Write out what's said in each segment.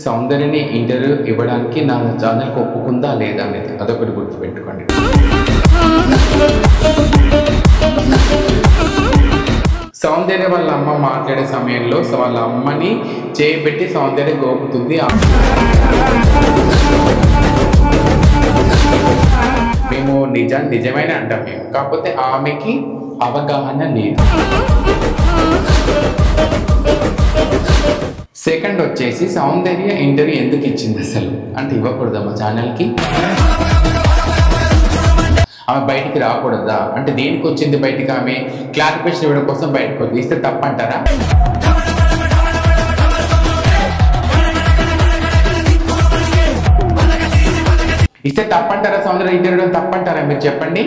సౌందర్యని interview ఇవ్వడానికి నా ఛానల్కి ఒప్పుకుందా లేదా అనేది అదొకటి గుర్తుపెట్టుకోండి. సౌందర్య వాళ్ళ అమ్మ మాట్లాడే సమయంలో వాళ్ళ అమ్మని చేయబెట్టి సౌందర్య గోపుతుంది. మేము నిజమైన అంటాం మేము, కాకపోతే ఆమెకి అవగాహన లేదు. సెకండ్ వచ్చేసి సౌందర్య ఇంటర్వ్యూ ఎందుకు ఇచ్చింది అసలు అంటే ఇవ్వకూడదా మా ఛానల్కి? ఆమె బయటికి రాకూడదా అంటే దేనికి వచ్చింది బయటికి? ఆమె క్లారిఫికేషన్ ఇవ్వడం కోసం బయటకు వచ్చింది. ఇస్తే తప్పంటారా? ఇస్తే తప్పంటారా? సౌందర్య ఇంటర్వ్యూ తప్పంటారా? మీరు చెప్పండి.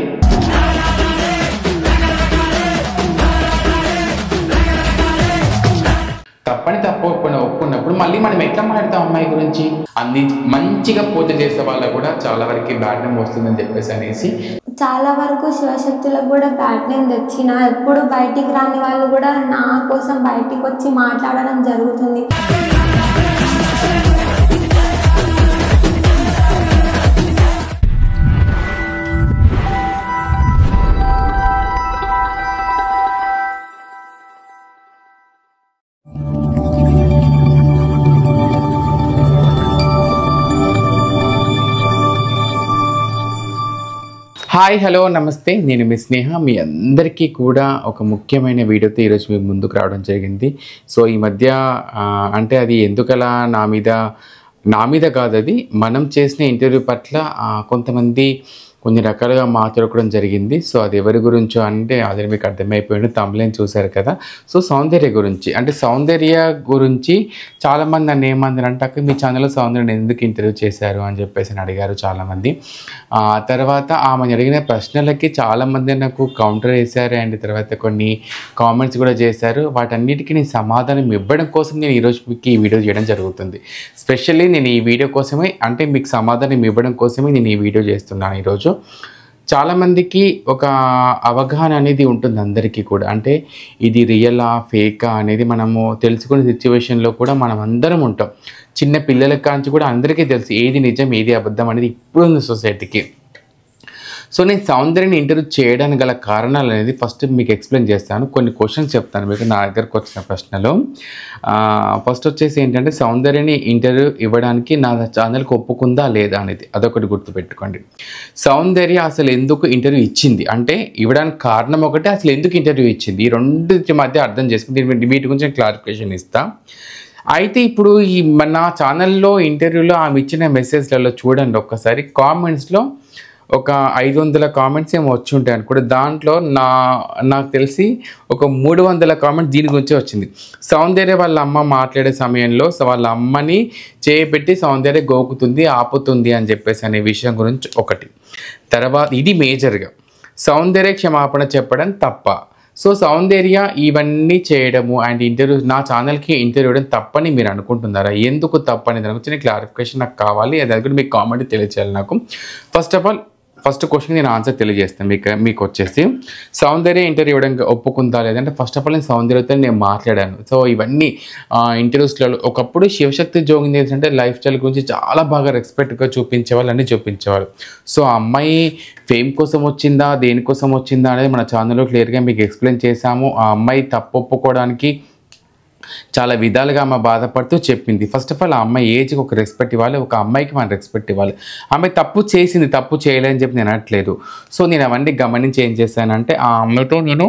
తప్పని ఒప్పుకున్నప్పుడు మళ్ళీ మనం ఎట్లా మాట్లాడతాం అమ్మాయి గురించి? అన్ని మంచిగా పూజ చేసే వాళ్ళకు కూడా చాలా వరకు బ్యాడ్ నేమ్ వస్తుందని చెప్పేసి అనేసి చాలా వరకు శివశక్తులకు కూడా బ్యాడ్ నేమ్ తెచ్చిన ఎప్పుడు బయటికి రాని వాళ్ళు కూడా నా కోసం బయటికి వచ్చి మాట్లాడడం జరుగుతుంది. హాయ్, హలో, నమస్తే. నేను మీ స్నేహ. మీ అందరికీ కూడా ఒక ముఖ్యమైన వీడియోతో ఈరోజు మీకు ముందుకు రావడం జరిగింది. సో ఈ మధ్య అంటే అది ఎందుకలా నా మీద కాదు, అది మనం చేసిన ఇంటర్వ్యూ పట్ల కొంతమంది కొన్ని రకాలుగా మాట్లాడుకోవడం జరిగింది. సో అది ఎవరి గురించో అంటే అది మీకు అర్థమైపోయింది, తమ్ములేని చూశారు కదా. సో సౌందర్య గురించి అంటే సౌందర్య గురించి చాలామంది నన్ను ఏమందరంటే అక్క మీ ఛానల్లో సౌందర్యని ఎందుకు ఇంటర్వ్యూ చేశారు అని చెప్పేసి అడిగారు చాలామంది. తర్వాత ఆమె అడిగిన ప్రశ్నలకి చాలామంది నాకు కౌంటర్ వేశారు అండ్ తర్వాత కొన్ని కామెంట్స్ కూడా చేశారు. వాటన్నిటికీ నేను సమాధానం ఇవ్వడం కోసం నేను ఈరోజు మీకు ఈ వీడియో చేయడం జరుగుతుంది. స్పెషల్లీ నేను ఈ వీడియో కోసమే అంటే మీకు సమాధానం ఇవ్వడం కోసమే నేను ఈ వీడియో చేస్తున్నాను ఈరోజు. చాలామందికి ఒక అవగాహన అనేది ఉంటుంది అందరికీ కూడా, అంటే ఇది రియలా ఫేకా అనేది మనము తెలుసుకునే సిచ్యువేషన్లో కూడా మనం అందరం ఉంటాం. చిన్న పిల్లల కాంచి కూడా అందరికీ తెలుసు ఏది నిజం ఏది అబద్ధం అనేది ఇప్పుడున్న సొసైటీకి. సో నేను సౌందర్యని ఇంటర్వ్యూ చేయడానికి గల కారణాలు అనేది ఫస్ట్ మీకు ఎక్స్ప్లెయిన్ చేస్తాను. కొన్ని క్వశ్చన్స్ చెప్తాను మీకు నా దగ్గరకు వచ్చిన ప్రశ్నలు. ఫస్ట్ వచ్చేసి ఏంటంటే సౌందర్యని ఇంటర్వ్యూ ఇవ్వడానికి నా ఛానల్కి ఒప్పుకుందా లేదా అనేది అదొకటి గుర్తుపెట్టుకోండి. సౌందర్య అసలు ఎందుకు ఇంటర్వ్యూ ఇచ్చింది అంటే ఇవ్వడానికి కారణం ఒకటే, అసలు ఎందుకు ఇంటర్వ్యూ ఇచ్చింది ఈ రెండింటి మధ్య అర్థం చేసుకుని వీటి గురించి నేను క్లారిఫికేషన్ ఇస్తాను. అయితే ఇప్పుడు నా ఛానల్లో ఇంటర్వ్యూలో ఆమె ఇచ్చిన మెసేజ్లలో చూడండి ఒక్కసారి. కామెంట్స్లో ఒక 500 కామెంట్స్ ఏమో వచ్చి ఉంటాయి అనుకుంటే దాంట్లో నాకు తెలిసి ఒక 300 కామెంట్స్ దీని గురించే వచ్చింది. సౌందర్య వాళ్ళ అమ్మ మాట్లాడే సమయంలో వాళ్ళ అమ్మని చేయబెట్టి సౌందర్య గోకుతుంది ఆపుతుంది అని చెప్పేసి అనే విషయం గురించి ఒకటి. తర్వాత ఇది మేజర్గా సౌందర్య క్షమాపణ చెప్పడం తప్ప. సో సౌందర్య ఇవన్నీ చేయడము అండ్ ఇంటర్వ్యూ నా ఛానల్కి ఇంటర్వ్యూ ఇవ్వడం తప్పని మీరు అనుకుంటున్నారా? ఎందుకు తప్పని దాని గురించి క్లారిఫికేషన్ నాకు కావాలి. అది కూడా మీకు కామెంట్ తెలియచేయాలి నాకు. ఫస్ట్ క్వశ్చన్ నేను ఆన్సర్ తెలియజేస్తాను మీకు వచ్చేసి సౌందర్య ఇంటర్వ్యూ ఇవ్వడానికి ఒప్పుకుందా లేదంటే ఫస్ట్ ఆఫ్ ఆల్ నేను సౌందర్యతో నేను మాట్లాడాను. సో ఇవన్నీ ఇంటర్వ్యూస్లలో ఒకప్పుడు శివశక్తి జోగింది ఏంటంటే లైఫ్ స్టైల్ గురించి చాలా బాగా రెస్పెక్ట్గా చూపించేవాళ్ళు అన్నీ చూపించేవాళ్ళు. సో ఆ అమ్మాయి ఫేమ్ కోసం వచ్చిందా దేనికోసం వచ్చిందా అనేది మన ఛానల్లో క్లియర్గా మీకు ఎక్స్ప్లెయిన్ చేశాము. ఆ అమ్మాయి తప్పు ఒప్పుకోవడానికి చాలా విధాలుగా ఆమె బాధపడుతూ చెప్పింది. ఫస్ట్ ఆఫ్ ఆల్ ఆ అమ్మాయి ఏజ్కి ఒక రెస్పెక్ట్ ఇవ్వాలి, ఒక అమ్మాయికి మనం రెస్పెక్ట్ ఇవ్వాలి. ఆమె తప్పు చేసింది, తప్పు చేయలేదని చెప్పి నేను అనట్లేదు. సో నేను అవన్నీ గమనించి ఏం చేశానంటే ఆ అమ్మాయితో నేను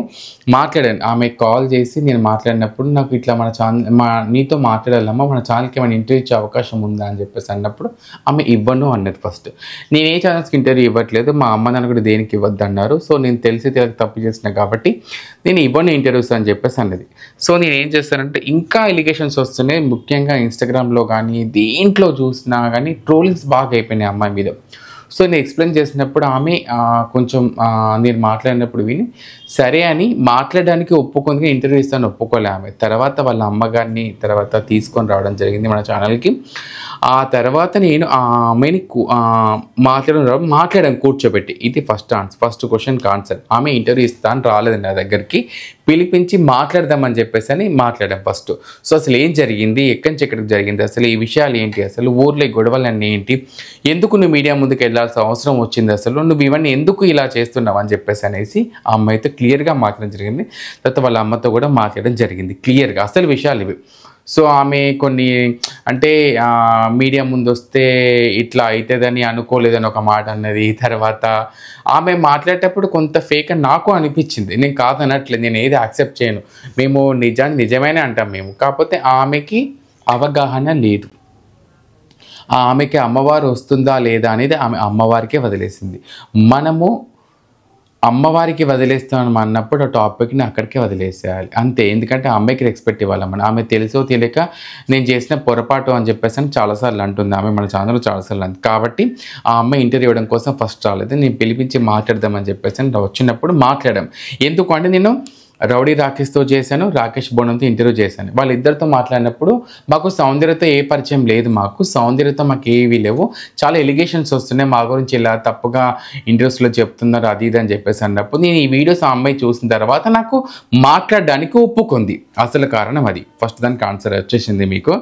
మాట్లాడాను. ఆమె కాల్ చేసి నేను మాట్లాడినప్పుడు నాకు ఇట్లా నీతో మాట్లాడాలమ్మా, మన ఛానల్కి ఏమైనా ఇంటర్వ్యూ ఇచ్చే అవకాశం ఉందా అని చెప్పేసి అన్నప్పుడు ఆమె ఇవ్వను అన్నది. ఫస్ట్ నేను ఏ ఛానల్స్కి ఇంటర్వ్యూ ఇవ్వట్లేదు, మా అమ్మ నాన్న కూడా దేనికి ఇవ్వద్దు అన్నారు. సో నేను తెలిసి తప్పు చేసిన కాబట్టి నేను ఇవ్వను ఇంటర్వ్యూస్ అని చెప్పేసి అన్నది. సో నేను ఏం చేస్తానంటే ఇంకా ఎలిగేషన్స్ వస్తున్నాయి, ముఖ్యంగా ఇన్స్టాగ్రామ్లో కానీ దేంట్లో చూసినా కానీ ట్రోలింగ్స్ బాగా అయిపోయినాయి అమ్మాయి మీద. సో నేను ఎక్స్ప్లెయిన్ చేసినప్పుడు ఆమె కొంచెం నేను మాట్లాడినప్పుడు విని సరే అని మాట్లాడడానికి ఒప్పుకుంది, ఇంటర్వ్యూ ఇస్తాను ఒప్పుకోలే ఆమె. తర్వాత వాళ్ళ అమ్మగారిని తర్వాత తీసుకొని రావడం జరిగింది మన ఛానల్కి. ఆ తర్వాత నేను ఆ అమ్మాయిని మాట్లాడాను కూర్చోబెట్టి. ఇది ఫస్ట్ క్వశ్చన్కి ఆన్సర్. ఆమె ఇంటర్వ్యూ ఇస్తాను రాలేదు నా దగ్గరికి, పిలిపించి మాట్లాడదామని చెప్పేసి అని మాట్లాడాం ఫస్ట్. సో అసలు ఏం జరిగింది, ఎక్కడి నుంచి ఎక్కడికి జరిగింది, అసలు ఈ విషయాలు ఏంటి, అసలు ఊర్లో ఈ గొడవలన్నీ ఏంటి, ఎందుకు నువ్వు మీడియా ముందుకు వెళ్ళాల్సిన అవసరం వచ్చింది, అసలు నువ్వు ఇవన్నీ ఎందుకు ఇలా చేస్తున్నావు అని చెప్పేసి అనేసి ఆ అమ్మాయితో క్లియర్గా మాట్లాడడం జరిగింది. తర్వాత వాళ్ళ అమ్మతో కూడా మాట్లాడడం జరిగింది క్లియర్గా అసలు విషయాలు ఇవి. సో ఆమె కొన్ని అంటే మీడియా ముందు వస్తే ఇట్లా అవుతుందని అనుకోలేదని ఒక మాట అన్నది. తర్వాత ఆమె మాట్లాడేటప్పుడు కొంత ఫేక్ అని నాకు అనిపించింది. నేను కాదనట్లేదు, నేను ఏది యాక్సెప్ట్ చేయను, మేము నిజమేనే అంటాం మేము. కాకపోతే ఆమెకి అవగాహన లేదు. ఆమెకి అమ్మవారు వస్తుందా లేదా అనేది ఆమె అమ్మవారికే వదిలేసింది. మనము అమ్మవారికి వదిలేస్తాం అన్నప్పుడు ఆ టాపిక్ని అక్కడికే వదిలేసేయాలి అంతే. ఎందుకంటే ఆ అమ్మాయికి రెస్పెక్ట్ ఇవ్వాలి మనం. ఆమె తెలుసో తెలియక నేను చేసిన పొరపాటు అని చెప్పేసి అని చాలాసార్లు అంటుంది ఆమె, మన ఛానల్లో చాలాసార్లు అంది. కాబట్టి ఆ అమ్మాయి ఇంటర్వ్యూ ఇవ్వడం కోసం ఫస్ట్ రాలేదు, నేను పిలిపించి మాట్లాడదామని చెప్పేసి అని వచ్చినప్పుడు మాట్లాడాం. ఎందుకు అంటే నేను రౌడీ రాకేష్తో చేశాను, రాకేష్ బోనంతో ఇంటర్వ్యూ చేశాను. వాళ్ళిద్దరితో మాట్లాడినప్పుడు మాకు సౌందర్యతో ఏ పరిచయం లేదు, సౌందర్యతో మాకు ఏవి లేవు, చాలా ఎలిగేషన్స్ వస్తున్నాయి మా గురించి, ఇలా తప్పుగా ఇంటర్వ్యూస్లో చెప్తున్నారు అది ఇది అని చెప్పేసి అన్నప్పుడు నేను ఈ వీడియోస్ ఆ అమ్మాయి చూసిన తర్వాత నాకు మాట్లాడడానికి ఒప్పుకుంది. అసలు కారణం అది. ఫస్ట్ దానికి ఆన్సర్ వచ్చేసింది మీకు.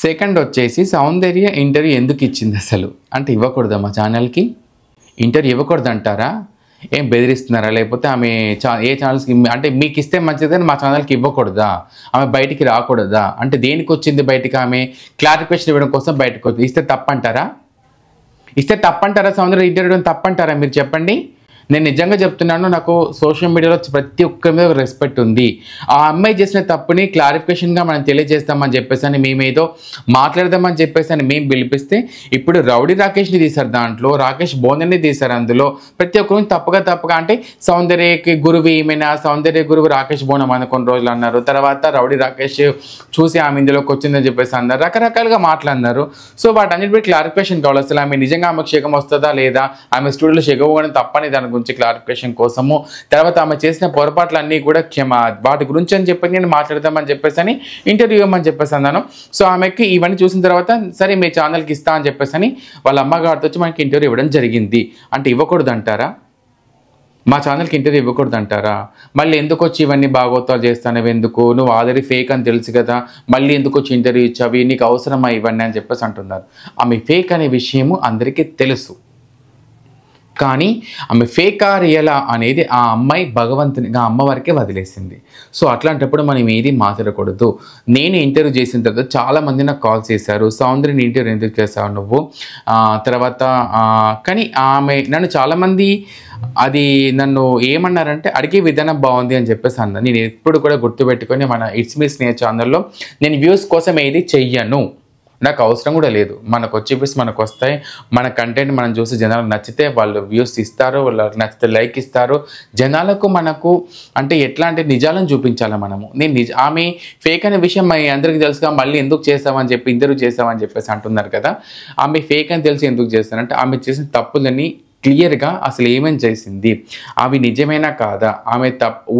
సెకండ్ వచ్చేసి సౌందర్య ఇంటర్వ్యూ ఎందుకు ఇచ్చింది అసలు అంటే, ఇవ్వకూడదా మా ఛానల్కి ఇంటర్వ్యూ ఇవ్వకూడదు అంటారా, ఏం బెదిరిస్తున్నారా, లేకపోతే ఆమె ఏ ఛానల్స్కి అంటే మీకు ఇస్తే మంచిది కానీ మా ఛానల్కి ఇవ్వకూడదా, ఆమె బయటికి రాకూడదా అంటే దేనికి వచ్చింది బయటికి, ఆమె క్లారిఫికేషన్ ఇవ్వడం కోసం బయటకు వచ్చింది. ఇస్తే తప్పంటారా సౌందర్య ఇంటర్వ్యూ తప్పంటారా మీరు చెప్పండి. నేను నిజంగా చెప్తున్నాను, నాకు సోషల్ మీడియాలో ప్రతి ఒక్కరి మీద రెస్పెక్ట్ ఉంది. ఆ అమ్మాయి చేసిన తప్పుని క్లారిఫికేషన్గా మనం తెలియజేస్తామని చెప్పేసి అని మేమేదో మాట్లాడదామని చెప్పేసి అని మేము పిలిపిస్తే ఇప్పుడు రౌడీ రాకేష్ని తీశారు, దాంట్లో రాకేష్ బోందన్ని తీశారు. అందులో ప్రతి ఒక్కరు తప్పుగా అంటే సౌందర్యకి గురువు ఏమైనా, సౌందర్య గురువు రాకేష్ బోనం అని కొన్ని రోజులు అన్నారు. తర్వాత రౌడీ రాకేష్ చూసి ఆమె ఇందులోకి వచ్చిందని చెప్పేసి అన్నారు, రకరకాలుగా మాట్లాడినారు. సో వాటన్నిటిపై క్లారిఫికేషన్ కావాలి. అసలు ఆమె నిజంగా ఆమెకు శకం వస్తుందా లేదా, ఆమె స్టూడియోలో శకం తప్పని దాని గురించి క్లారిఫికేషన్ కోసము, తర్వాత ఆమె చేసిన పొరపాట్లన్నీ కూడా వాటి గురించి అని చెప్పి నేను మాట్లాడదామని చెప్పేసి అని ఇంటర్వ్యూ ఇవ్వమని చెప్పేసి అన్నాను. సో ఆమెకి ఇవన్నీ చూసిన తర్వాత సరే మీ ఛానల్కి ఇస్తా అని చెప్పేసి అని వాళ్ళ అమ్మగారితో వచ్చి మనకి ఇంటర్వ్యూ ఇవ్వడం జరిగింది. అంటే ఇవ్వకూడదు అంటారా, మా ఛానల్కి ఇంటర్వ్యూ ఇవ్వకూడదు అంటారా, మళ్ళీ ఎందుకు వచ్చి ఇవన్నీ బాగోతాలు చేస్తానవి, ఎందుకు నువ్వు ఆల్రెడీ ఫేక్ అని తెలుసు కదా, మళ్ళీ ఎందుకు వచ్చి ఇంటర్వ్యూ ఇచ్చావి, నీకు అవసరమా ఇవన్నీ అని చెప్పేసి అంటున్నారు. ఆమె ఫేక్ అనే విషయము అందరికీ తెలుసు, కానీ ఆమె ఫేకా రియలా అనేది ఆ అమ్మాయి భగవంతునిగా అమ్మవారికే వదిలేసింది. సో అట్లాంటప్పుడు మనం ఏది మాట్లాడకూడదు. నేను ఇంటర్వ్యూ చేసిన తర్వాత చాలామంది నాకు కాల్ చేశారు, సౌందర్యని ఇంటర్వ్యూ ఎందుకు చేశావు నువ్వు, తర్వాత కానీ ఆమె నన్ను చాలామంది అది నన్ను ఏమన్నారంటే అడిగే విధానం బాగుంది అని చెప్పేసి అన్నా. నేను ఎప్పుడు కూడా గుర్తుపెట్టుకొని మన ఇట్స్ మీ స్నేహ ఛానల్లో నేను వ్యూస్ కోసం ఏది చెయ్యను, నాకు అవసరం కూడా లేదు. మనకు వచ్చే వ్యూస్ మనకు వస్తాయి, మన కంటెంట్ మనం చూసి జనాలకు నచ్చితే వాళ్ళు వ్యూస్ ఇస్తారు, వాళ్ళకి నచ్చితే లైక్ ఇస్తారు. జనాలకు మనకు అంటే ఎట్లా అంటే నిజాలను చూపించాలి మనము. నేను ఆమె ఫేక్ అనే విషయం అందరికీ తెలుసుగా, మళ్ళీ ఎందుకు చేస్తామని చెప్పి ఇంటర్వ్యూ చేస్తామని చెప్పేసి అంటున్నారు కదా. ఆమె ఫేక్ అని తెలిసి ఎందుకు చేస్తానంటే ఆమె చేసిన తప్పులని క్లియర్గా అసలు ఏమేమి చేసింది, అవి నిజమేనా కాదా, ఆమె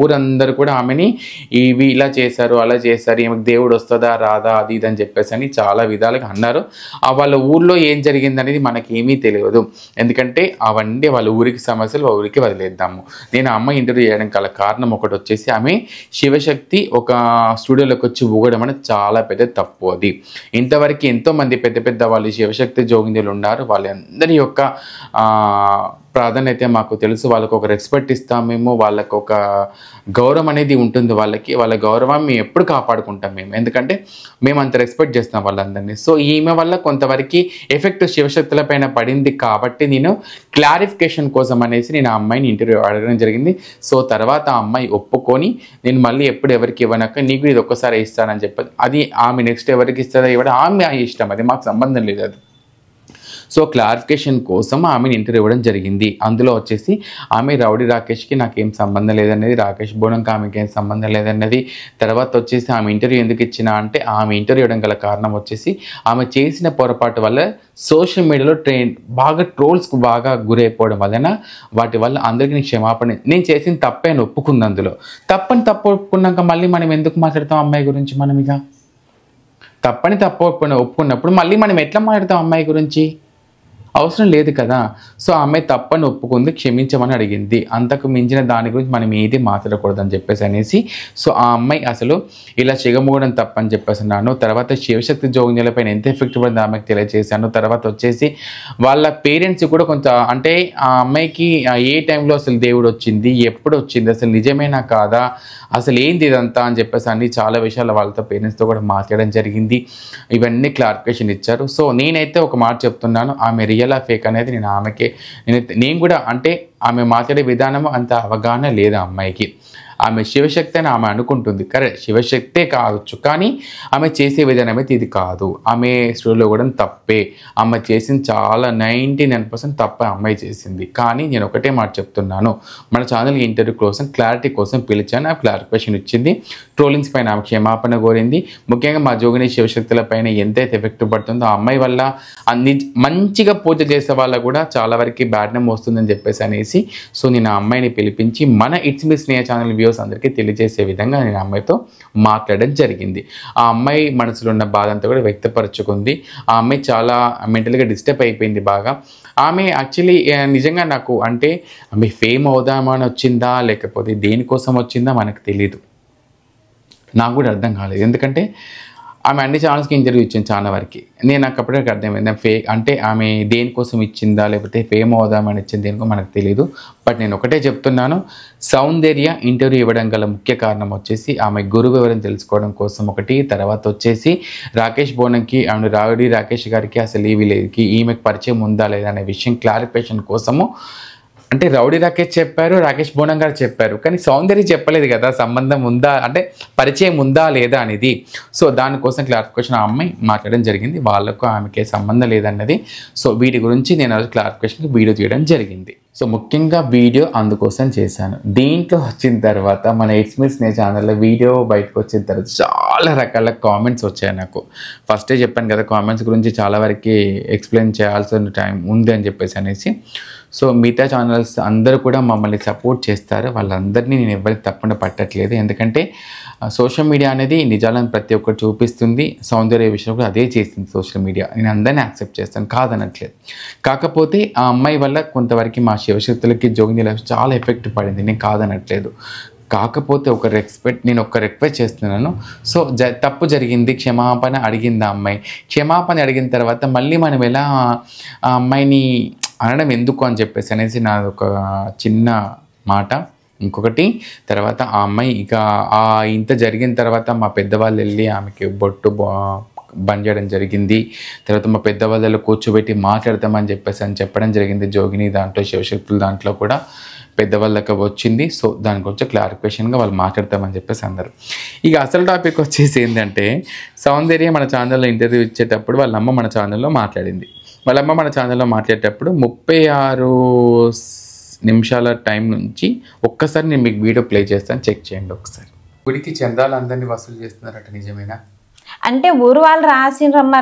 ఊరందరూ కూడా ఆమెని ఇవి ఇలా చేశారు అలా చేశారు, ఈమెకు దేవుడు వస్తుందా రాదా అది ఇది అని చెప్పేసి అని చాలా విధాలుగా అన్నారు. వాళ్ళ ఊర్లో ఏం జరిగింది అనేది మనకేమీ తెలియదు, ఎందుకంటే అవన్నీ వాళ్ళ ఊరికి సమస్యలు ఊరికి వదిలేద్దాము. నేను అమ్మాయి ఇంటర్వ్యూ చేయడం గల కారణం ఒకటి వచ్చేసి ఆమె శివశక్తి ఒక స్టూడియోలోకి వచ్చి ఊగడం అనేది చాలా పెద్ద తప్పు. అది ఇంతవరకు ఎంతోమంది పెద్ద పెద్ద వాళ్ళు శివశక్తి జోగిందులు ఉన్నారు, వాళ్ళందరి యొక్క ప్రాధాన్యత మాకు తెలుసు. వాళ్ళకు ఒక రెస్పెక్ట్ ఇస్తాం మేము, వాళ్ళకు ఒక గౌరవం అనేది ఉంటుంది, వాళ్ళ గౌరవం మేము ఎప్పుడు కాపాడుకుంటాం మేము, ఎందుకంటే మేము అంత రెస్పెక్ట్ చేస్తాం వాళ్ళందరినీ. సో ఈమె వల్ల కొంతవరకు ఎఫెక్ట్ శివశక్తుల పైన పడింది కాబట్టి నేను క్లారిఫికేషన్ కోసం అనేసి నేను ఆ అమ్మాయిని ఇంటర్వ్యూ అడగడం జరిగింది. సో తర్వాత ఆ అమ్మాయి ఒప్పుకొని నేను మళ్ళీ ఎప్పుడు ఎవరికి ఇవ్వనాక నీకు ఇది ఒక్కసారి ఇస్తానని చెప్పి, అది ఆమె నెక్స్ట్ ఎవరికి ఇస్తుందో ఇవ్వడం ఆమె ఇష్టం, అది మాకు సంబంధం లేదు అది. సో క్లారిఫికేషన్ కోసం ఆమెను ఇంటర్వ్యూ ఇవ్వడం జరిగింది. అందులో వచ్చేసి ఆమె రౌడీ రాకేష్కి నాకేం సంబంధం లేదన్నది, రాకేష్ బోనంకి ఆమెకి ఏం సంబంధం లేదన్నది. తర్వాత వచ్చేసి ఆమె ఇంటర్వ్యూ ఎందుకు ఇచ్చినా అంటే ఆమె ఇంటర్వ్యూ ఇవ్వడం గల కారణం వచ్చేసి ఆమె చేసిన పొరపాటు వల్ల సోషల్ మీడియాలో బాగా ట్రోల్స్కు బాగా గురైపోవడం వలన వాటి వల్ల అందరికీ నేను క్షమాపణ, నేను చేసిన తప్పే అని ఒప్పుకుంది. అందులో తప్పు ఒప్పుకున్నాక మళ్ళీ మనం ఎందుకు మాట్లాడతాం అమ్మాయి గురించి, మనం ఇక తప్పు ఒప్పుకున్నప్పుడు మళ్ళీ మనం ఎట్లా మాట్లాడతాం అమ్మాయి గురించి. అవసరం లేదు కదా. సో ఆ అమ్మాయి తప్పని ఒప్పుకుంది, క్షమించమని అడిగింది. అంతకు మించిన దాని గురించి మనం ఏది మాట్లాడకూడదని చెప్పేసి అనేసి సో ఆ అమ్మాయి అసలు ఇలా చిగమూగడం తప్పని చెప్పేసి అన్నాను. తర్వాత శివశక్తి జోగినిలపైన ఎంత ఎఫెక్ట్ పడింది ఆమెకు తెలియజేశాను. తర్వాత వచ్చేసి వాళ్ళ పేరెంట్స్ కూడా కొంత అంటే ఆ అమ్మాయికి ఏ టైంలో అసలు దేవుడు వచ్చింది, ఎప్పుడు వచ్చింది, అసలు నిజమేనా కాదా, అసలు ఏంది ఇదంతా అని చెప్పేసి అన్ని చాలా విషయాలు వాళ్ళతో పేరెంట్స్తో కూడా మాట్లాడడం జరిగింది. ఇవన్నీ క్లారిఫికేషన్ ఇచ్చారు. సో నేనైతే ఒక మాట చెప్తున్నాను, ఆమె రియల్ ఫేక్ అనేది నేను కూడా అంటే ఆమె మాట్లాడే విధానం అంత అవగాహన లేదు ఆ అమ్మాయికి. ఆమె శివశక్తి అని ఆమె అనుకుంటుంది, కరెక్ట్, శివశక్తే కావచ్చు, కానీ ఆమె చేసే విధానం అయితే ఇది కాదు. ఆమె స్టోరీలో కూడా తప్పే, ఆమె చేసింది చాలా 99% తప్పే అమ్మాయి చేసింది. కానీ నేను ఒకటే మాట చెప్తున్నాను, మన ఛానల్ ఇంటర్వ్యూ కోసం క్లారిటీ కోసం పిలిచాను, ఆ క్లారిఫికేషన్ ఇచ్చింది. ట్రోలింగ్స్ పైన ఆమె క్షమాపణ కోరింది. ముఖ్యంగా మా జోగిని శివశక్తుల పైన ఎంతైతే ఎఫెక్ట్ పడుతుందో ఆ అమ్మాయి వల్ల అన్ని మంచిగా పూజ చేసే వాళ్ళ కూడా చాలా వరకు బ్యాడ్ నేమ్ వస్తుందని చెప్పేసి అనేసి సో నేను ఆ అమ్మాయిని పిలిపించి మన it's me Sneha channel viewers అందరికీ తెలియజేసే విధంగా నేను అమ్మాయితో మాట్లాడడం జరిగింది. ఆ అమ్మాయి మనసులో ఉన్న బాధ అంతా కూడా వ్యక్తపరచుకుంది. ఆ అమ్మాయి చాలా మెంటల్గా డిస్టర్బ్ అయిపోయింది బాగా. ఆమె యాక్చువల్లీ నిజంగా నాకు అంటే ఆమె ఫేమ్ అవుదామని వచ్చిందా లేకపోతే దేనికోసం వచ్చిందా మనకు తెలీదు, నాకు కూడా అర్థం కాలేదు. ఎందుకంటే ఆమె అన్ని ఛానల్స్కి ఇంటర్వ్యూ ఇచ్చింది చాలా వరకు. నాకు అప్పటికి అర్థమైంది ఫేక్ అంటే ఆమె దేనికోసం ఇచ్చిందా లేకపోతే ఫేమ్ అవుదామని ఇచ్చింది దేనికో మనకు తెలియదు. బట్ నేను ఒకటే చెప్తున్నాను, సౌందర్య ఇంటర్వ్యూ ఇవ్వడం గల ముఖ్య కారణం వచ్చేసి ఆమె గురువు ఎవరని తెలుసుకోవడం కోసం ఒకటి, తర్వాత వచ్చేసి రాకేష్ బోనంకి ఆమె రాకేష్ గారికి అసలు ఈ విలేజ్కి ఈమెకు పరిచయం ఉందా లేదా అనే విషయం క్లారిఫికేషన్ కోసము. అంటే రౌడీ రాకేష్ చెప్పారు, రాకేష్ బోనం గారు చెప్పారు, కానీ సౌందర్య చెప్పలేదు కదా సంబంధం ఉందా అంటే పరిచయం ఉందా లేదా అనేది. సో దానికోసం క్లారిఫికేషన్ ఆ అమ్మాయి మాట్లాడడం జరిగింది. వాళ్ళకు ఆమెకే సంబంధం లేదన్నది. సో వీటి గురించి నేను క్లారిఫికేషన్ వీడియో తీయడం జరిగింది. సో ముఖ్యంగా వీడియో అందుకోసం చేశాను. దీంట్లో వచ్చిన తర్వాత మన ఇట్స్ మీ స్నేహ ఛానల్లో వీడియో బయటకు వచ్చిన తర్వాత చాలా రకాల కామెంట్స్ వచ్చాయి నాకు. ఫస్టే చెప్పాను కదా కామెంట్స్ గురించి చాలా వరకు ఎక్స్ప్లెయిన్ చేయాల్సిన టైం ఉంది అని చెప్పేసి అనేసి. సో మిగతా ఛానల్స్ అందరూ కూడా మమ్మల్ని సపోర్ట్ చేస్తారు, వాళ్ళందరినీ నేను ఎవరికి తప్పకుండా పట్టట్లేదు. ఎందుకంటే సోషల్ మీడియా అనేది నిజాలను ప్రతి ఒక్కరు చూపిస్తుంది. సౌందర్య విషయంలో కూడా అదే చేస్తుంది సోషల్ మీడియా. నేను అందరినీ యాక్సెప్ట్ చేస్తాను, కాదనట్లేదు. కాకపోతే ఆ అమ్మాయి వల్ల కొంతవరకు మా శివశక్తులకి జోగిని లైఫ్ చాలా ఎఫెక్ట్ పడింది, నేను కాదనట్లేదు. కాకపోతే నేను ఒక రిక్వెస్ట్ చేస్తున్నాను. సో తప్పు జరిగింది, క్షమాపణ అడిగింది ఆ అమ్మాయి. క్షమాపణ అడిగిన తర్వాత మళ్ళీ మనం ఎలా ఆ అమ్మాయిని అనడం ఎందుకు అని చెప్పేసి అనేసి నాది ఒక చిన్న మాట. ఇంకొకటి తర్వాత ఆ అమ్మాయి ఇక ఇంత జరిగిన తర్వాత మా పెద్దవాళ్ళు వెళ్ళి ఆమెకి బొట్టు బంద్ చేయడం జరిగింది. తర్వాత మా పెద్దవాళ్ళు కూర్చోబెట్టి మాట్లాడతామని చెప్పేసి చెప్పడం జరిగింది. జోగిని దాంట్లో శివశక్తుల దాంట్లో కూడా పెద్దవాళ్ళకి వచ్చింది. సో దాని గురించి క్లారిఫికేషన్గా వాళ్ళు మాట్లాడతామని చెప్పేసి అన్నారు. ఇక అసలు టాపిక్ వచ్చేసి ఏంటంటే సౌందర్య మన ఛానల్లో ఇంటర్వ్యూ ఇచ్చేటప్పుడు వాళ్ళ అమ్మ మన ఛానల్లో మాట్లాడింది. వాళ్ళమ్మ మన ఛానల్లో మాట్లాడేటప్పుడు 36 నిమిషాల టైం నుంచి ఒక్కసారి నేను మీకు వీడియో ప్లే చేస్తాను, చెక్ చేయండి ఒకసారి. గుడికి చందాలు అందరినీ వసూలు చేస్తున్నారట, నిజమేనా? అంటే ఊరు వాళ్ళు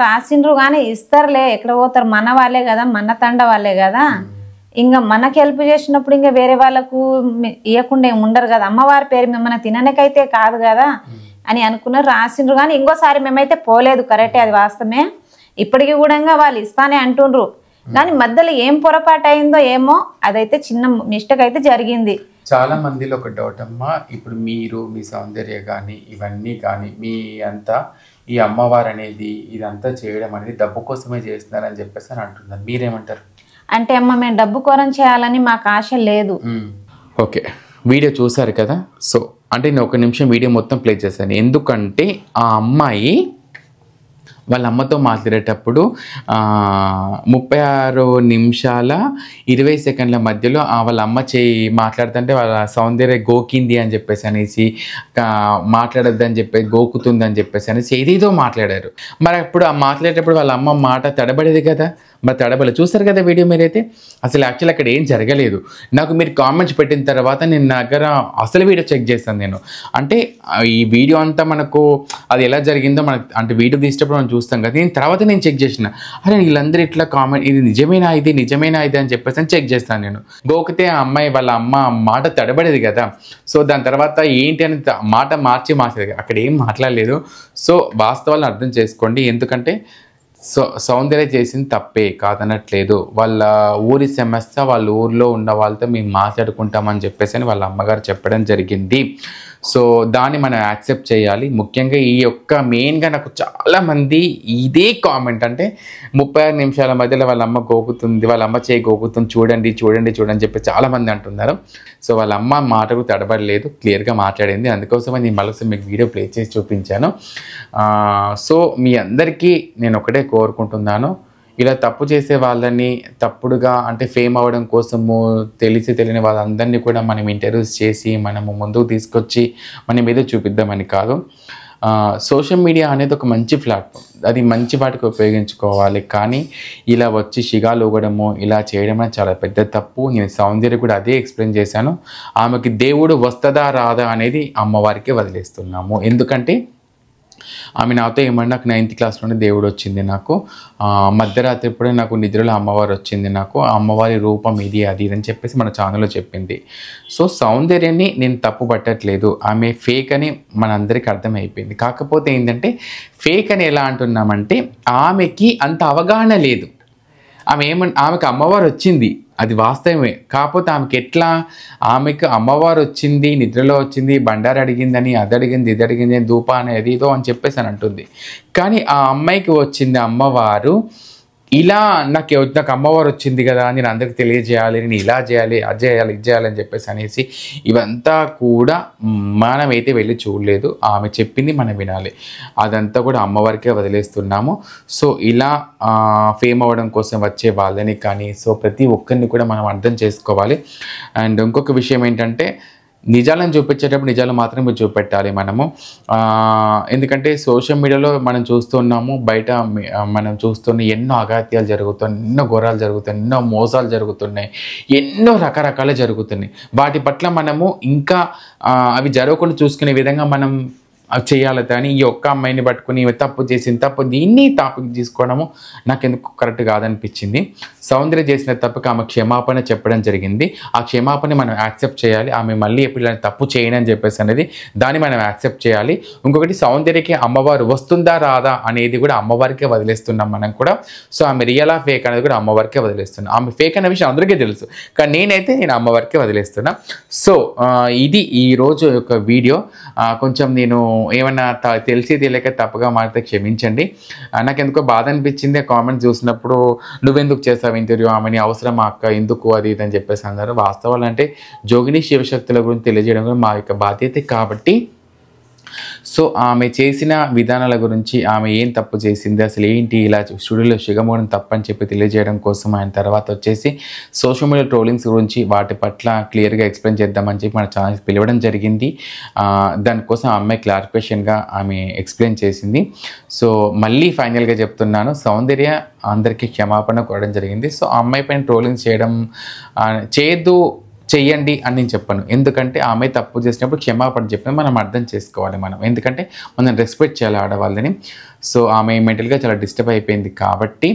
రాసిండ్రు కానీ ఇస్తారులే, ఎక్కడ పోతారు, మన వాళ్ళే కదా, మన తండ వాళ్ళే కదా. ఇంకా మనకి హెల్ప్ చేసినప్పుడు ఇంకా వేరే వాళ్ళకు ఇవ్వకుండా ఏమి ఉండరు కదా. అమ్మవారి పేరు మిమ్మల్ని తిననికైతే కాదు కదా అని అనుకున్నారు, రాసిండ్రు. కానీ ఇంకోసారి మేమైతే పోలేదు, కరెక్టే, అది వాస్తవమే. ఇప్పటికి కూడా వాళ్ళు ఇస్తానే అంటుండ్రు. కానీ మధ్యలో ఏం పొరపాటు అయిందో ఏమో, అదైతే చిన్న మిస్టేక్ అయితే జరిగింది. చాలా మందిలో ఒక డౌట్ అమ్మా, ఇప్పుడు మీరు మీ సౌందర్య కానీ ఇవన్నీ కానీ మీ అంతా ఈ అమ్మవారు అనేది ఇదంతా చేయడం అనేది డబ్బు కోసమే చేస్తున్నారని చెప్పేసి అని అంటున్నారు, మీరేమంటారు? అంటే అమ్మ మేము డబ్బు కోరం చేయాలని మాకు ఆశ లేదు. ఓకే, వీడియో చూసారు కదా. సో అంటే నేను ఒక నిమిషం వీడియో మొత్తం ప్లే చేశాను. ఎందుకంటే ఆ అమ్మాయి వాళ్ళ అమ్మతో మాట్లాడేటప్పుడు 36 నిమిషాల 20 సెకండ్ల మధ్యలో వాళ్ళ అమ్మ మాట్లాడుతుంటే వాళ్ళ సౌందర్య గోకింది అని చెప్పేసి అనేసి, మాట్లాడద్దని చెప్పేసి గోకుతుంది అని చెప్పేసి అనేసి ఏదేదో మాట్లాడారు. మరి అప్పుడు ఆ మాట్లాడేటప్పుడు వాళ్ళ అమ్మ మాట తడబడేది కదా, మరి తడబడి చూస్తారు కదా వీడియో మీరైతే. అసలు యాక్చువల్ అక్కడ ఏం జరగలేదు. నాకు మీరు కామెంట్స్ పెట్టిన తర్వాత నేను దగ్గర అసలు వీడియో చెక్ చేస్తాను నేను. అంటే ఈ వీడియో అంతా మనకు అది ఎలా జరిగిందో మనకు అంటే వీడియో తీసేటప్పుడు మనం చూస్తాం కదా, నేను తర్వాత నేను చెక్ చేసిన, అరే వీళ్ళందరూ ఇట్లా కామెంట్ ఇది నిజమేనా ఇది అని చెప్పేసి చెక్ చేస్తాను నేను. గోకితే ఆ అమ్మాయి వాళ్ళ అమ్మ మాట తడబడేది కదా. సో దాని తర్వాత ఏంటి అని మాట మార్చేది, అక్కడ ఏం మాట్లాడలేదు. సో వాస్తవాలను అర్థం చేసుకోండి. ఎందుకంటే సౌందర్య చేసింది తప్పే కాదనట్లేదు, వాళ్ళ ఊరి సమస్య వాళ్ళ ఊరిలో ఉన్న వాళ్ళతో మేము మాట్లాడుకుంటామని చెప్పేసి అని వాళ్ళ అమ్మగారు చెప్పడం జరిగింది. సో దాన్ని మనం యాక్సెప్ట్ చేయాలి. ముఖ్యంగా ఈ యొక్క మెయిన్గా నాకు చాలామంది ఇదే కామెంట్, అంటే 36 నిమిషాల మధ్యలో వాళ్ళ అమ్మ గోకుతుంది, వాళ్ళ అమ్మ చేయి గోకుతుంది, చూడండి చూడండి చూడని చెప్పి చాలామంది అంటున్నారు. సో వాళ్ళ అమ్మ మాటకు తడబడలేదు, క్లియర్గా మాట్లాడింది. అందుకోసమే నేను మళ్ళీ మీకు వీడియో ప్లే చేసి చూపించాను. సో మీ అందరికీ నేను ఒకటే కోరుకుంటున్నాను, ఇలా తప్పు చేసే వాళ్ళని తప్పుడుగా అంటే ఫేమ్ అవ్వడం కోసము తెలియని వాళ్ళందరినీ కూడా మనం ఇంటర్వ్యూస్ చేసి మనము ముందుకు తీసుకొచ్చి మన మీద చూపిద్దామని కాదు. సోషల్ మీడియా అనేది ఒక మంచి ప్లాట్ఫామ్, అది మంచి వాటికి ఉపయోగించుకోవాలి. కానీ ఇలా వచ్చి షిగాలు ఊగడము ఇలా చేయడం అనేది చాలా పెద్ద తప్పు. నేను సౌందర్య కూడా అదే ఎక్స్ప్లెయిన్ చేశాను. ఆమెకి దేవుడు వస్తుందా రాదా అనేది అమ్మవారికి వదిలేస్తున్నాము. ఎందుకంటే ఆమె నాతో ఏమన్నా నాకు 9th క్లాస్లోనే దేవుడు వచ్చింది, నాకు మధ్యరాత్రి ఎప్పుడే నాకు నిద్రలో అమ్మవారు వచ్చింది, నాకు అమ్మవారి రూపం ఇది అది అని చెప్పేసి మన ఛానల్లో చెప్పింది. సో సౌందర్యాన్ని నేను తప్పు పట్టట్లేదు, ఆమె ఫేక్ అని మనందరికీ అర్థమైపోయింది. కాకపోతే ఏంటంటే ఫేక్ అని ఎలా అంటున్నామంటే ఆమెకి అంత అవగాహన లేదు. ఆమెకు అమ్మవారు వచ్చింది, అది వాస్తవమే. కాకపోతే ఆమెకు అమ్మవారు వచ్చింది, నిద్రలో వచ్చింది, బండారు అడిగిందని, అది అడిగింది ఇది అడిగింది, ధూప అనేది ఏదో అని చెప్పేసి అని అంటుంది. కానీ ఆ అమ్మాయికి వచ్చింది అమ్మవారు ఇలా నాకు అమ్మవారు వచ్చింది కదా, నేను అందరికి తెలియజేయాలి, నేను ఇలా చేయాలి అది చేయాలి ఇది చేయాలి అని చెప్పేసి అనేసి ఇవంతా కూడా మనమైతే వెళ్ళి చూడలేదు. ఆమె చెప్పింది మనం వినాలి, అదంతా కూడా అమ్మవారికే వదిలేస్తున్నాము. సో ఇలా ఫేమ్ అవ్వడం కోసం వచ్చే వాళ్ళని కానీ సో ప్రతి ఒక్కరిని కూడా మనం అర్థం చేసుకోవాలి. అండ్ ఇంకొక విషయం ఏంటంటే నిజాలను చూపించేటప్పుడు నిజాలు మాత్రమే చూపెట్టాలి మనము. ఎందుకంటే సోషల్ మీడియాలో మనం చూస్తున్నాము, బయట మనం చూస్తున్న ఎన్నో అఘాత్యాలు జరుగుతున్నాయి, ఎన్నో ఘోరాలు జరుగుతున్నాయి, ఎన్నో మోసాలు జరుగుతున్నాయి, ఎన్నో రకరకాలు జరుగుతున్నాయి. వాటి పట్ల మనము ఇంకా అవి జరగకుండా చూసుకునే విధంగా మనం చేయాలి. కానీ ఈ ఒక్క అమ్మాయిని పట్టుకుని తప్పు చేసిన తప్పు దీన్ని టాపిక్ తీసుకోవడము నాకు ఎందుకు కరెక్ట్ కాదనిపించింది. సౌందర్య చేసిన తప్పుకి ఆమె క్షమాపణ చెప్పడం జరిగింది. ఆ క్షమాపణ మనం యాక్సెప్ట్ చేయాలి. ఆమె మళ్ళీ ఎప్పుడు ఇలాంటి తప్పు చేయను అని చెప్పేసి అనేది దాన్ని మనం యాక్సెప్ట్ చేయాలి. ఇంకొకటి సౌందర్యకి అమ్మవారు వస్తుందా రాదా అనేది కూడా అమ్మవారికే వదిలేస్తున్నాం మనం కూడా. సో ఆమె రియలా ఫేక్ అనేది కూడా అమ్మవారికే వదిలేస్తున్నాం. ఆమె ఫేక్ అనే విషయం అందరికీ తెలుసు, కానీ నేను అమ్మవారికే వదిలేస్తున్నా. సో ఇది ఈరోజు యొక్క వీడియో. కొంచెం నేను ఏమన్నా తెలిసి తెలియక తప్పుగా మారితే క్షమించండి. నాకు ఎందుకో బాధ అనిపించింది ఆ కామెంట్స్ చూసినప్పుడు, నువ్వెందుకు చేస్తావు ఇంటర్వ్యూ, ఆమెని అవసరం అక్క ఎందుకు అది ఇది అని చెప్పేసి అన్నారు. వాస్తవాలు అంటే జోగిని శివశక్తుల గురించి తెలియజేయడం కూడా మా యొక్క బాధ్యత. కాబట్టి సో ఆమె చేసిన విధానాల గురించి, ఆమె ఏం తప్పు చేసింది, అసలు ఏంటి ఇలా స్టూడియోలో షిగమోవడం తప్పని చెప్పి తెలియజేయడం కోసం ఆయన తర్వాత వచ్చేసి సోషల్ మీడియా ట్రోలింగ్స్ గురించి వాటి పట్ల క్లియర్గా ఎక్స్ప్లెయిన్ చేద్దామని చెప్పి మన ఛానల్ పిలవడం జరిగింది. దానికోసం ఆ అమ్మాయి క్లారిఫికేషన్గా ఆమె ఎక్స్ప్లెయిన్ చేసింది. సో మళ్ళీ ఫైనల్గా చెప్తున్నాను, సౌందర్య అందరికీ క్షమాపణ కోరడం జరిగింది. సో ఆ అమ్మాయి పైన ట్రోలింగ్స్ చెయ్యండి అని నేను చెప్పాను. ఎందుకంటే ఆమె తప్పు చేసినప్పుడు క్షమాపణ చెప్పిన మనం అర్థం చేసుకోవాలి మనం, ఎందుకంటే మనం రెస్పెక్ట్ చేయాలి ఆడవాళ్ళని. సో ఆమె మెంటల్గా చాలా డిస్టర్బ్ అయిపోయింది. కాబట్టి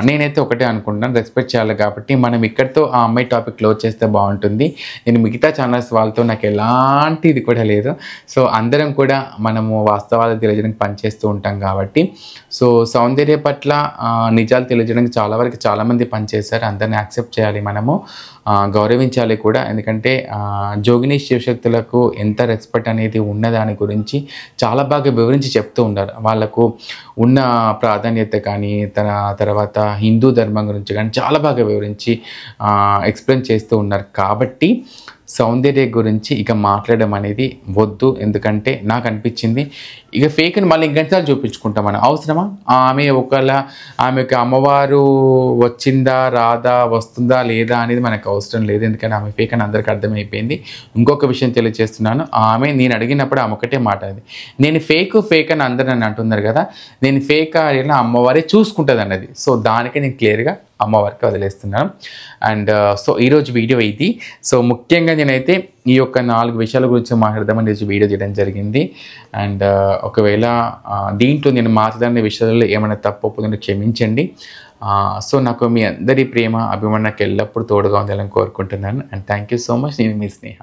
నేనైతే ఒకటే అనుకుంటున్నాను, రెస్పెక్ట్ చేయాలి. కాబట్టి మనం ఇక్కడితో ఆ అమ్మాయి టాపిక్ క్లోజ్ చేస్తే బాగుంటుంది. నేను మిగతా ఛానల్స్ వాళ్ళతో నాకు ఎలాంటి ఇది కూడా లేదు. సో అందరం కూడా మనము వాస్తవాలు తెలియజేయడానికి పనిచేస్తూ ఉంటాం కాబట్టి సో సౌందర్య పట్ల నిజాలు తెలియజేయడానికి చాలామంది పనిచేశారు. అందరిని యాక్సెప్ట్ చేయాలి, మనము గౌరవించాలి కూడా. ఎందుకంటే జోగిని శివశక్తులకు ఎంత రెస్పెక్ట్ అనేది ఉన్న దాని గురించి చాలా బాగా వివరించి చెప్తూ ఉన్నారు. వాళ్ళకు ఉన్న ప్రాధాన్యత కానీ తర్వాత హిందూ ధర్మం గురించి కానీ చాలా బాగా వివరించి ఎక్స్ప్లెయిన్ చేస్తూ ఉన్నారు. కాబట్టి సౌందర్య గురించి ఇక మాట్లాడడం అనేది వద్దు. ఎందుకంటే నాకు అనిపించింది ఇక ఫేక్ని మళ్ళీ ఇంకెంతసార్లు చూపించుకుంటాం మనం, అవసరమా? ఆమెకి అమ్మవారు వచ్చిందా రాదా, వస్తుందా లేదా అనేది మనకు అవసరం లేదు. ఎందుకంటే ఆమె ఫేక్ అని అందరికీ అర్థమైపోయింది. ఇంకొక విషయం తెలియజేస్తున్నాను, నేను అడిగినప్పుడు ఆమె ఒకటే మాట, అది నేను ఫేక్ అని అందరూ నన్ను అంటున్నారు కదా, నేను ఫేక్ అయినా అమ్మవారే చూసుకుంటుంది అన్నది. సో దానికే నేను క్లియర్గా అమ్మవారికి వదిలేస్తున్నాను. అండ్ సో ఈరోజు వీడియో ఇది. సో ముఖ్యంగా నేనైతే ఈ యొక్క 4 విషయాల గురించి మాట్లాడదామని ఈరోజు వీడియో చేయడం జరిగింది. అండ్ ఒకవేళ దీంట్లో నేను మాట్లాడిన విషయాల్లో ఏమైనా తప్పు ఒప్పుకుంటే క్షమించండి. సో నాకు మీ అందరి ప్రేమ అభిమానం నాకు ఎల్లప్పుడూ తోడుగా ఉండాలని కోరుకుంటున్నాను. And thank you so much. నేను మీ స్నేహ.